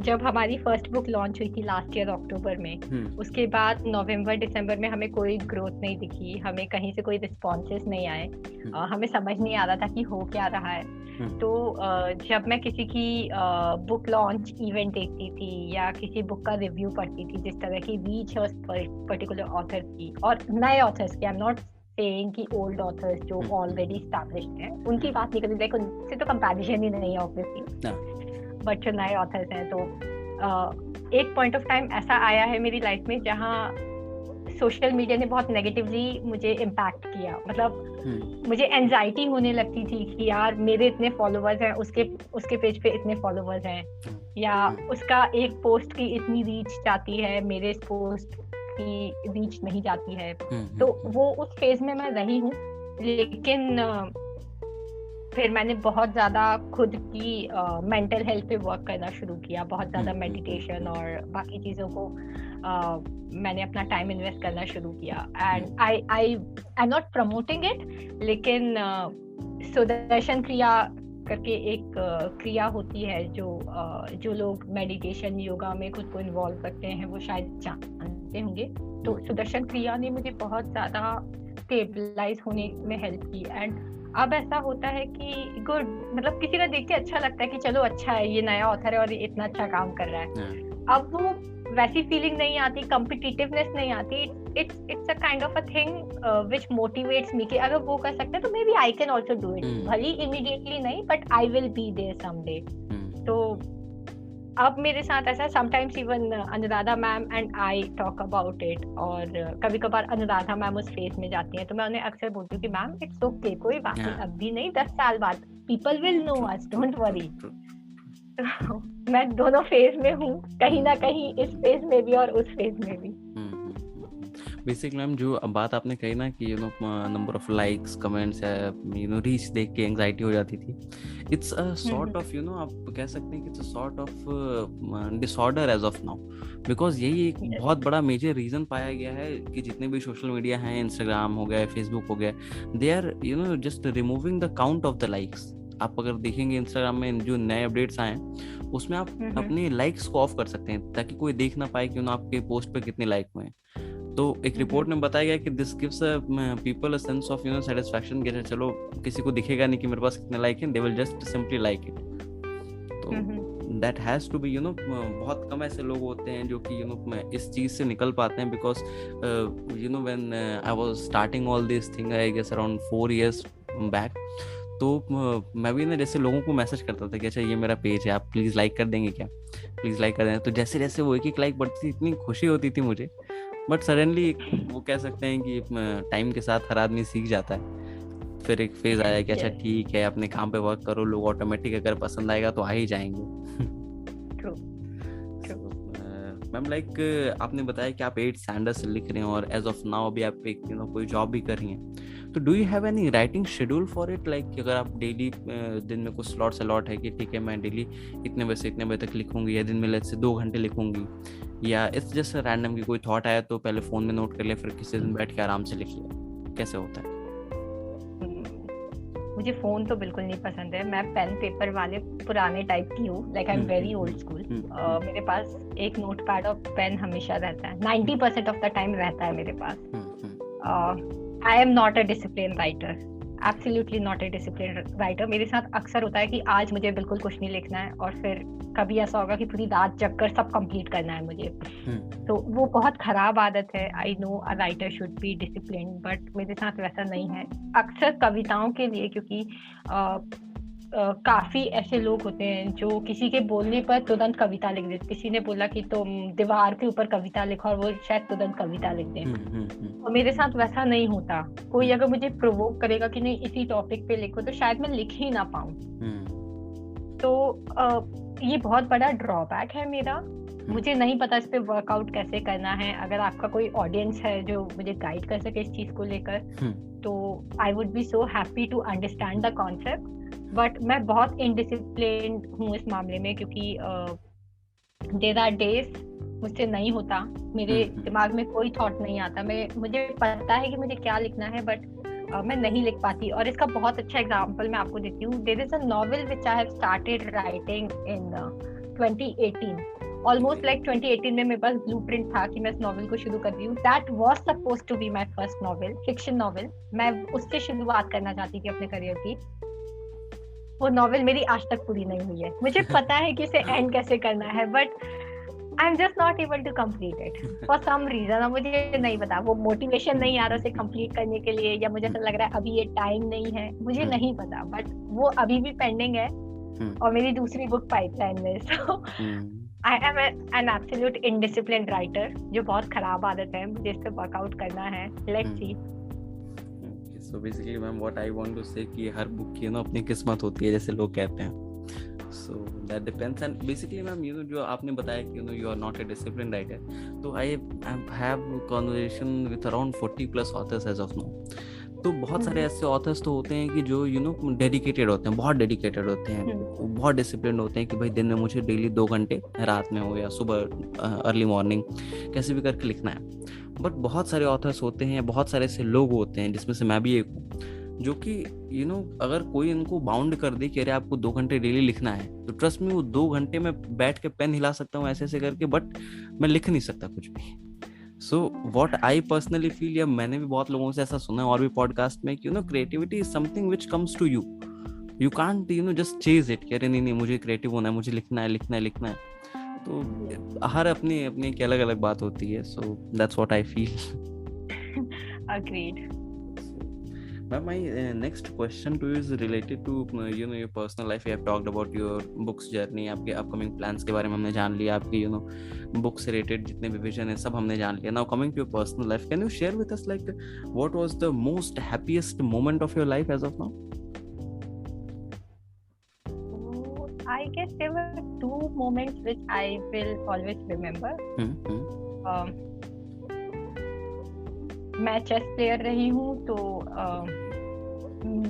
जब हमारी फर्स्ट बुक लॉन्च हुई थी लास्ट ईयर अक्टूबर में, उसके बाद नवंबर दिसंबर में हमें कोई ग्रोथ नहीं दिखी, हमें कहीं से कोई रिस्पॉन्सेस नहीं आए, हमें समझ नहीं आ रहा था कि हो क्या रहा है. तो जब मैं किसी की बुक लॉन्च इवेंट देखती थी या किसी बुक का रिव्यू पढ़ती थी, जिस तरह की रीच है उस पर्टिकुलर ऑथर की और नए ऑथर्स की, आई एम नॉट saying कि old authors जो already established हैं उनकी बात नहीं करती, like उनसे तो comparison ही नहीं है obviously, but जो नए authors हैं तो एक point of time ऐसा आया है मेरी life में जहाँ सोशल मीडिया ने बहुत नेगेटिवली मुझे इम्पैक्ट किया. मतलब मुझे एंजाइटी होने लगती थी कि यार मेरे इतने फॉलोअर्स हैं, उसके पेज पे इतने फॉलोअर्स हैं, या उसका एक पोस्ट की इतनी रीच जाती है, मेरे इस पोस्ट की रीच नहीं जाती है. तो वो उस फेज में मैं रही हूँ. लेकिन फिर मैंने बहुत ज़्यादा खुद की मेंटल हेल्थ पे वर्क करना शुरू किया. बहुत ज़्यादा मेडिटेशन और बाकी चीज़ों को मैंने अपना टाइम इन्वेस्ट करना शुरू किया. And I am not promoting it, लेकिन सुदर्शन क्रिया करके एक क्रिया होती है जो लोग मेडिटेशन योगा में खुद को इन्वॉल्व करते हैं वो शायद जानते होंगे. तो सुदर्शन क्रिया ने मुझे बहुत ज़्यादा स्टेबलाइज होने में हेल्प की. एंड अब ऐसा होता है कि गुड, मतलब किसी का देख के अच्छा लगता है कि चलो अच्छा है, ये नया ऑथर है और ये इतना अच्छा काम कर रहा है. अब वो वैसी फीलिंग नहीं आती, कॉम्पिटिटिवनेस नहीं आती. It's a kind of a thing which motivates me कि अगर वो कर सकते हैं तो maybe I can also do it. भले इमीडिएटली नहीं, but I will be there someday. तो अब मेरे साथ ऐसा, sometimes even Anuradha ma'am and I talk about it. और कभी कभार अनुराधा मैम उस फेज में जाती हैं तो मैं उन्हें अक्सर बोलती हूँ कि मैम इट्स ओके, कोई बात नहीं, अभी नहीं 10 साल बाद people will know us, don't worry. मैं दोनों फेज में हूँ, कहीं ना कहीं इस फेज में भी और उस फेज में भी. बेसिकली मैम जो बात आपने कही ना कि नंबर ऑफ लाइक्स, कमेंट्स है, रीच देख के एंजाइटी हो जाती थी. इट्स अ सॉर्ट ऑफ आप कह सकते हैं कि it's a sort of disorder as of now. Because यही एक बहुत बड़ा मेजर रीजन पाया गया है कि जितने भी सोशल मीडिया हैं, इंस्टाग्राम हो गया, फेसबुक हो गया, they are just removing the count of the likes. आप अगर देखेंगे इंस्टाग्राम में जो नए अपडेट्स आए हैं उसमें आप अपने लाइक्स को ऑफ कर सकते हैं ताकि कोई देख ना पाए कि आपके पोस्ट पे कितने लाइक हुए हैं. तो एक रिपोर्ट में बताया गया कि this gives people a sense of satisfaction कि चलो किसी को दिखेगा नहीं कि मेरे पास कितने लाइक हैं, they will just simply like it. तो दैट हैज टू बी बहुत कम ऐसे लोग होते हैं जो कि इस चीज से निकल पाते हैं. Because when I was starting all this thing I guess around 4 years बैक, तो मैं भी ना जैसे लोगों को मैसेज करता था कि अच्छा ये मेरा पेज है, आप प्लीज लाइक कर देंगे क्या, प्लीज लाइक कर देंगे. तो जैसे जैसे वो एक लाइक बढ़ती थी इतनी खुशी होती थी मुझे. बट सडनली वो कह सकते हैं कि टाइम के साथ हर आदमी सीख जाता है. फिर एक फेज आया कि अच्छा ठीक है, अपने काम पे वर्क करो, लोग ऑटोमेटिक अगर पसंद आएगा तो आ ही जाएंगे. मैम लाइक आपने बताया कि आप 8 स्टैंडर्ड्स लिख रहे हैं और एज ऑफ नाउ अभी आप एक कोई जॉब भी कर रही हैं. तो do you have any writing schedule for it? Like अगर आप डेली दिन में कुछ स्लॉट्स अलॉट है कि ठीक है मैं डेली इतने बजे से इतने बजे तक लिखूंगी, या दिन में लेट्स से 2 घंटे लिखूंगी, या इट्स जस्ट रैंडम कि कोई थॉट आया तो पहले फोन में नोट कर लिया फिर किसी दिन बैठ के आराम से लिख लिया, कैसे होता है? मुझे फोन तो बिल्कुल नहीं पसंद है. मैं पेन पेपर वाले पुराने टाइप की हूँ. Like I am very old school. मेरे पास एक नोटपैड और पेन हमेशा रहता है. 90% ऑफ द टाइम रहता है मेरे पास. I am not a discipline writer, absolutely not a discipline writer. मेरे साथ अक्सर होता है कि आज मुझे बिल्कुल कुछ नहीं लिखना है और फिर कभी ऐसा होगा कि पूरी रात जग कर सब कंप्लीट करना है मुझे. तो वो बहुत खराब आदत है. I know a writer should be discipline, but मेरे साथ वैसा नहीं है. अक्सर कविताओं के लिए, क्योंकि काफी ऐसे लोग होते हैं जो किसी के बोलने पर तुरंत कविता लिख देते. किसी ने बोला कि तुम दीवार के ऊपर कविता लिखो और वो शायद तुरंत कविता लिख दें. और मेरे साथ वैसा नहीं होता. कोई अगर मुझे प्रोवोक करेगा कि नहीं इसी टॉपिक पे लिखो, तो शायद मैं लिख ही ना पाऊं. तो ये बहुत बड़ा ड्रॉबैक है मेरा. मुझे नहीं पता इस पे वर्कआउट कैसे करना है. अगर आपका कोई ऑडियंस है जो मुझे गाइड कर सके इस चीज को लेकर, तो I would be so happy to understand the concept. But मैं बहुत इनडिसिप्लिन्ड हूँ इस मामले में, क्योंकि देयर आर डेज मुझसे नहीं होता. मेरे दिमाग में कोई थॉट नहीं आता. मुझे पता है कि मुझे क्या लिखना है, बट मैं नहीं लिख पाती. और इसका बहुत अच्छा एग्जांपल मैं आपको देती हूँ. There is a novel which I have started writing in 2018. Almost like 2018 में मेरे पास ब्लूप्रिंट था कि मैं इस नॉवेल को शुरू कर रही हूँ. That was supposed to be my first novel, fiction novel. मैं उससे शुरुआत करना चाहती थी अपने करियर की. वो नॉवेल मेरी आज तक पूरी नहीं हुई है. मुझे पता है कि इसे एंड कैसे करना है, but I am just not able to complete it for some reason. और मुझे नहीं पता, वो मोटिवेशन नहीं आ रहा उसे कंप्लीट करने के लिए, या मुझे ऐसा लग रहा है अभी ये टाइम नहीं है, मुझे नहीं पता, बट वो अभी भी पेंडिंग है और मेरी दूसरी बुक पाइपलाइन में। So I am an absolute indisciplined writer, जो बहुत खराब आदत है, मुझे इस पे वर्कआउट करना है। Let's see. So basically ma'am what I want to say कि हर बुक की ना अपनी किस्मत होती है, जैसे लोग कहते हैं। So that depends, and basically ma'am जो आपने बताया कि you are not a disciplined writer, तो I have conversation with around 40 plus authors as of now। तो बहुत सारे ऐसे ऑथर्स तो होते हैं कि जो डेडिकेटेड होते हैं, बहुत डेडिकेटेड होते हैं, बहुत डिसिप्लिन होते हैं कि भाई दिन में मुझे डेली 2 घंटे, रात में हो या सुबह अर्ली मॉर्निंग, कैसे भी करके लिखना है। बट बहुत सारे ऑथर्स होते हैं, बहुत सारे ऐसे लोग होते हैं, जिसमें से मैं भी एक हूँ, जो कि अगर कोई इनको बाउंड कर दे कि अरे आपको 2 घंटे डेली लिखना है, तो ट्रस्ट में वो 2 घंटे में बैठ के पेन हिला सकता हूँ ऐसे ऐसे करके, बट मैं लिख नहीं सकता कुछ भी। So what I personally feel, या मैंने भी बहुत लोगों से ऐसा सुना है और भी पॉडकास्ट में कि creativity is something which comes to you can't just chase it कि अरे नहीं मुझे क्रिएटिव होना है, मुझे लिखना है। तो हर अपनी अपनी एक अलग अलग बात होती है। So that's what I feel. Agreed. Ma'am, my next question to you is related to your personal life. You have talked about your books journey, आपके upcoming plans के बारे में हमने जान लिया, आपकी book से related जितने भी vision है सब हमने जान लिया। Now coming to your personal life, can you share with us like what was the most happiest moment of your life as of now? I guess there were 2 moments which I will always remember. मैं chess player रही हूँ, तो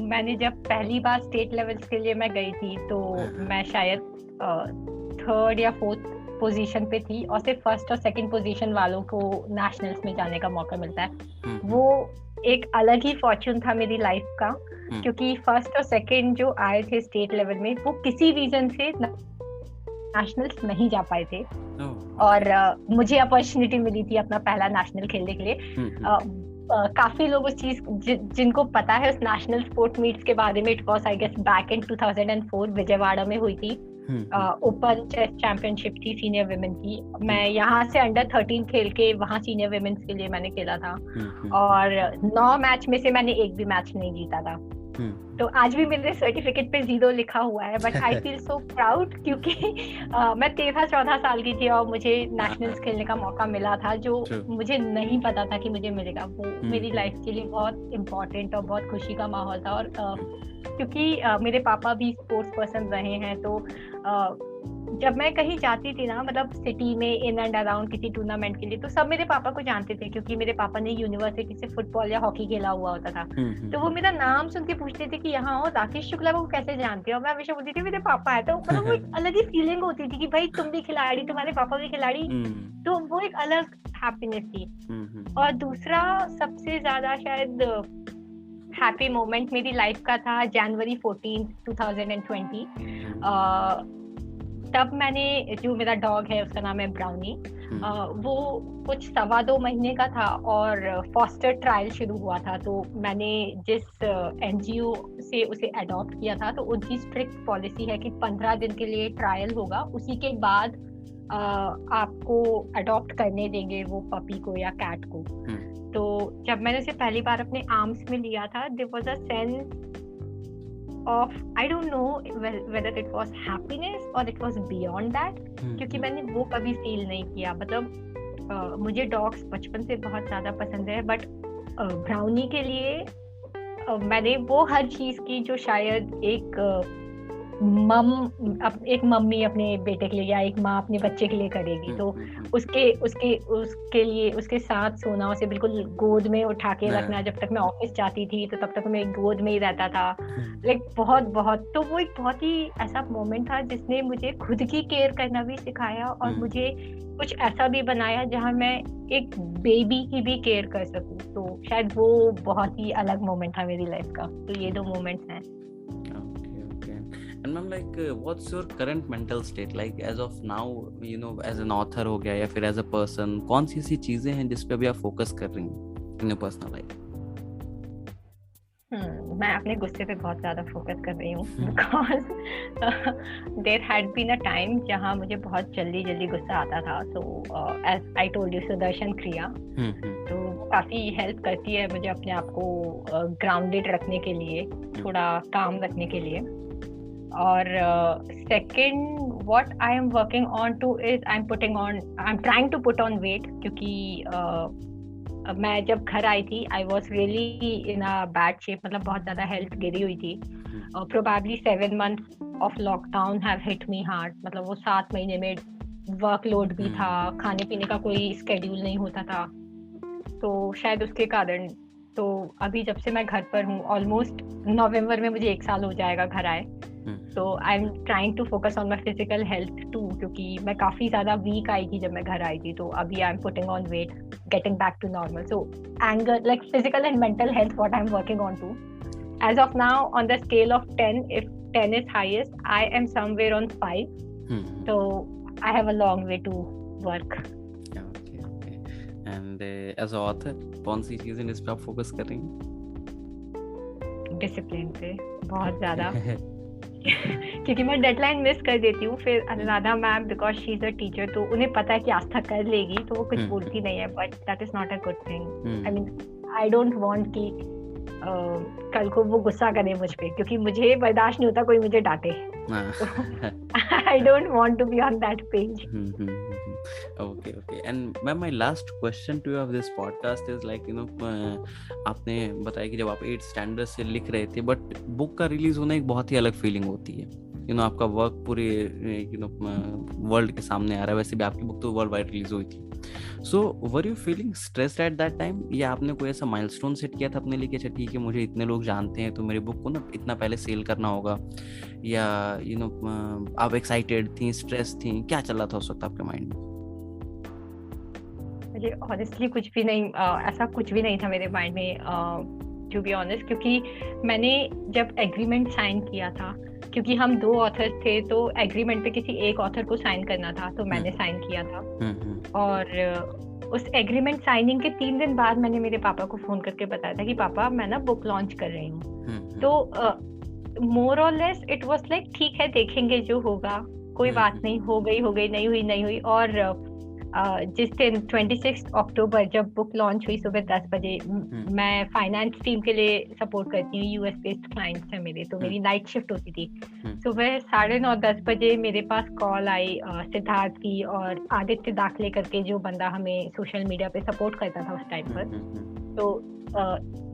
मैंने जब पहली बार state levels के लिए मैं गई थी, तो मैं शायद 3rd या 4th पोजीशन पे थी, और सिर्फ 1st और 2nd पोजीशन वालों को नेशनल्स में जाने का मौका मिलता है। वो एक अलग ही फॉर्च्यून था मेरी लाइफ का, क्योंकि 1st और 2nd जो आए थे स्टेट लेवल में, वो किसी रीजन से नेशनल्स नहीं जा पाए थे। और मुझे अपॉर्चुनिटी मिली थी अपना पहला नेशनल खेलने के लिए। काफी लोग उस चीज जिनको पता है उस नेशनल स्पोर्ट मीट्स के बारे में, it was I guess back in 2004 Vijayawada में हुई थी। ओपन चेस चैंपियनशिप थी सीनियर विमेन की। मैं यहाँ से अंडर 13 खेल के वहाँ सीनियर विमेन्स के लिए मैंने खेला था, और 9 मैच में से मैंने एक भी मैच नहीं जीता था। तो आज भी मेरे सर्टिफिकेट पे 0 लिखा हुआ है, but I feel so proud, क्योंकि मैं 13-14 साल की थी और मुझे नेशनल्स खेलने का मौका मिला था, जो मुझे नहीं पता था कि मुझे मिलेगा। वो मेरी लाइफ के लिए बहुत इम्पोर्टेंट और बहुत खुशी का माहौल था। और क्योंकि मेरे पापा भी स्पोर्ट्स पर्सन रहे हैं, तो जब मैं कहीं जाती थी ना, मतलब सिटी में इन एंड अराउंड किसी टूर्नामेंट के लिए, तो सब मेरे पापा को जानते थे, क्योंकि मेरे पापा ने यूनिवर्सिटी से फुटबॉल या हॉकी खेला हुआ होता था। तो वो मेरा नाम सुन के पूछते थे कि यहाँ हो राकेश शुक्ला को कैसे जानते हो। मैं हमेशा बोलती थी मेरे पापा है। तो मतलब वो एक अलग ही फीलिंग होती थी कि भाई तुम भी खिलाड़ी, तुम्हारे पापा भी खिलाड़ी, तो वो एक अलग हैप्पीनेस थी। और दूसरा सबसे ज्यादा शायद हैप्पी मोमेंट मेरी लाइफ का था जनवरी 14, 2020। तब मैंने, जो मेरा डॉग है उसका नाम है ब्राउनी, वो कुछ 1.25 महीने का था और फॉस्टर ट्रायल शुरू हुआ था। तो मैंने जिस एनजीओ से उसे अडॉप्ट किया था, तो उनकी स्ट्रिक्ट पॉलिसी है कि 15 दिन के लिए ट्रायल होगा, उसी के बाद आपको अडॉप्ट करने देंगे वो पपी को या कैट को। तो जब मैंने उसे पहली बार अपने आर्म्स में लिया था, there was a sense of I don't know whether it was happiness or it was beyond that, क्योंकि मैंने वो कभी फील नहीं किया। मतलब मुझे डॉग्स बचपन से बहुत ज्यादा पसंद है, बट ब्राउनी के लिए मैंने वो हर चीज की जो शायद एक मम्मी अपने बेटे के लिए या एक माँ अपने बच्चे के लिए करेगी। तो उसके लिए उसके साथ सोना, उसे बिल्कुल गोद में उठा के रखना। जब तक मैं ऑफिस जाती थी तो तब तक मैं गोद में ही रहता था, लाइक बहुत। तो वो एक बहुत ही ऐसा मोमेंट था जिसने मुझे खुद की केयर करना भी सिखाया, और मुझे कुछ ऐसा भी बनाया जहाँ मैं एक बेबी की भी केयर कर सकूं। तो शायद वो बहुत ही अलग मोमेंट था मेरी लाइफ का। तो ये 2 मोमेंट्स हैं। And ma'am, like what's your current mental state like as of now, as an author हो गया या फिर as a person, कौन सी ऐसी चीजें हैं जिस पे अभी आप फोकस कर रही हैं in your personal life? मैं अपने गुस्से पे बहुत ज्यादा फोकस कर रही हूँ because there had been a time जहाँ मुझे बहुत जल्दी गुस्सा आता था. So as I told you, Sudarshan Kriya तो काफी हेल्प करती है मुझे अपने आप को ग्राउंडेड रखने के लिए, थोड़ा काम रखने के लिए. और second what I am working on too is I am trying to put on weight, क्योंकि मैं जब घर आई थी I was really in a bad shape, मतलब बहुत ज्यादा हेल्थ गिरी हुई थी. Probably 7 months of lockdown have hit me hard. मतलब वो 7 महीने में वर्कलोड भी था, खाने पीने का कोई स्केड्यूल नहीं होता था, तो शायद उसके कारण. तो अभी जब से मैं घर पर हूँ, ऑलमोस्ट नवंबर में मुझे 1 साल हो जाएगा घर आए. तो I am trying to focus on my physical health too, क्योंकि मैं काफी ज्यादा वीक आई थी जब मैं घर आई थी. तो अभी I am putting on weight, getting back to normal. So anger, like physical and mental health, what I'm working on too. As of now, on the scale of 10, if 10 is highest, I am somewhere on 5. So I have a long way to work. Okay. And as an author, कौन सी चीजें इस पे आप focus कर रही हैं? Discipline पे बहुत ज्यादा क्योंकि मैं डेडलाइन मिस कर देती हूँ. फिर Anuradha ma'am, because she is a teacher, तो उन्हें पता है कि आस्था कर लेगी, तो वो कुछ बोलती नहीं है. But that is not a good thing. I mean I don't want कि कल को वो गुस्सा करे मुझ पे, क्योंकि मुझे बर्दाश्त नहीं होता कोई मुझे डांटे. I don't want to be on that page. Okay. And ma'am, my last question to you of this podcast is like, आपने बताया कि जब आप 8th standard से लिख रहे थे, बट बुक का रिलीज होना एक बहुत ही अलग फीलिंग होती है. आपका वर्क पूरे वर्ल्ड के सामने आ रहा है. वैसे भी आपकी बुक तो वर्ल्ड वाइड रिलीज हुई थी. So were you feeling stressed at that time, या आपने कोई ऐसा माइलस्टोन सेट किया था अपने लिए कि अच्छा ठीक है, मुझे इतने लोग जानते हैं तो मेरी बुक को ना इतना पहले सेल करना होगा, या आप एक्साइटेड थी, स्ट्रेस थी, क्या चल रहा था उस वक्त आपके माइंड में? मुझे ऑनेस्टली कुछ भी नहीं, ऐसा कुछ भी नहीं था मेरे माइंड में, टू बी ऑनेस्ट. क्योंकि मैंने जब एग्रीमेंट साइन किया था, क्योंकि हम 2 ऑथर्स थे, तो एग्रीमेंट पे किसी एक ऑथर को साइन करना था, तो मैंने साइन किया था. और उस एग्रीमेंट साइनिंग के 3 दिन बाद मैंने मेरे पापा को फोन करके बताया था कि पापा मैं ना बुक लॉन्च कर रही हूँ. तो मोर और लेस इट वाज लाइक ठीक है, देखेंगे जो होगा, कोई बात नहीं, हो गई, नहीं हुई. और जिस दिन 26 अक्टूबर जब बुक लॉन्च हुई सुबह 10 बजे, मैं फाइनेंस टीम के लिए सपोर्ट करती हूँ, यूएस बेस्ड क्लाइंट्स हैं मेरे, तो मेरी नाइट शिफ्ट होती थी. सुबह 9:30-10 बजे मेरे पास कॉल आई सिद्धार्थ की और आदित्य दाखले करके, जो बंदा हमें सोशल मीडिया पे सपोर्ट करता था उस टाइम पर. तो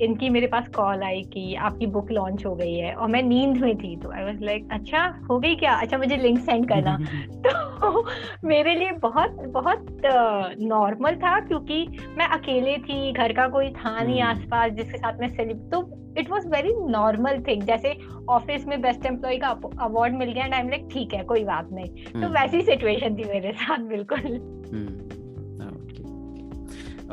इनकी मेरे पास कॉल आई कि आपकी बुक लॉन्च हो गई है, और मैं नींद में थी. तो आई वाज लाइक अच्छा हो गई क्या, अच्छा मुझे लिंक सेंड करना. तो मेरे लिए बहुत नॉर्मल था, क्योंकि मैं अकेले थी, घर का कोई था नहीं आसपास जिसके साथ मैं तो it was very normal thing. जैसे ऑफिस में बेस्ट एम्प्लॉय का अवार्ड मिल गया एंड आई एम लाइक ठीक है, कोई बात नहीं. तो वैसी सिचुएशन थी मेरे साथ बिल्कुल.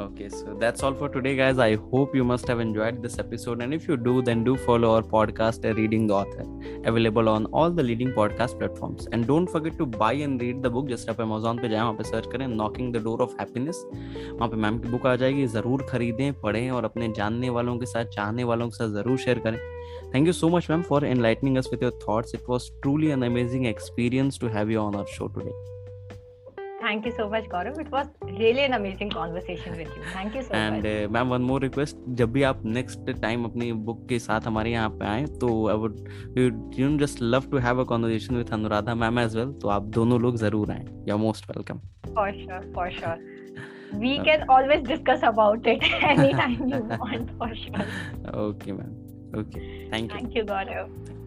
Okay, so that's all for today, guys. I hope you must have enjoyed this episode, and if you do, then do follow our podcast, Reading the Author, available on all the leading podcast platforms. And don't forget to buy and read the book. Just आप Amazon पे जाएं, वहाँ पे search करें Knocking the Door of Happiness. वहाँ पे ma'am की book आ जाएगी. ज़रूर खरीदें, पढ़ें और अपने जानने वालों के साथ, चाहने वालों के साथ ज़रूर शेयर करें. Thank you so much, ma'am, for enlightening us with your thoughts. It was truly an amazing experience to have you on our show today. Thank you so much, Gaurav. It was really an amazing conversation with you. Thank you so much. And ma'am, one more request. जब भी आप next time अपनी book के साथ हमारे यहाँ पे आएं, तो I would just love to have a conversation with Anuradha ma'am as well. तो आप दोनों लोग जरूर आएं. You're most welcome. For sure. We can always discuss about it anytime you want. For sure. Okay, ma'am. Okay. Thank you. Thank you, Gaurav.